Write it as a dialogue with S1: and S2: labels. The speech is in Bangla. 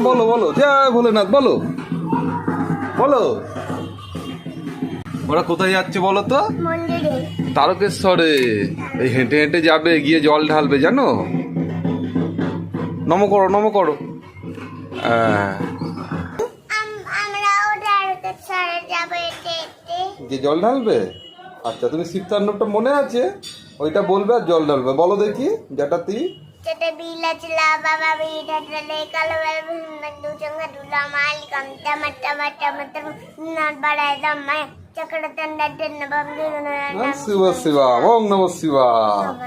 S1: বলো বলো, জয় ভোলেনাথ বলো বলো। ওরা কোথায় যাচ্ছে বলো তো?
S2: মন্দিরে।
S1: তারকেশ্বরে। এই হেঁটে হেঁটে যাবে, গিয়ে জল ঢালবে জানো। নম করো নম করো। হ্যাঁ,
S2: আমরাও তারকেশ্বরে যাবো হেঁটে হেঁটে।
S1: গিয়ে জল ঢালবে। আচ্ছা, তুমি শিব তাণ্ডবটা মনে আছে? ওইটা বলবে আর জল ঢালবে। বলো দেখি জটাতি।
S2: ছোট বিলা চিলা বাবা বিটা চলে কালো দু চঙ্গা দুলা মাল কম টমাটা টমাটা নাট বাড়ায় দম চক্র তন্ডা টেন বম
S1: শিব শিবা ওং নম শিবা।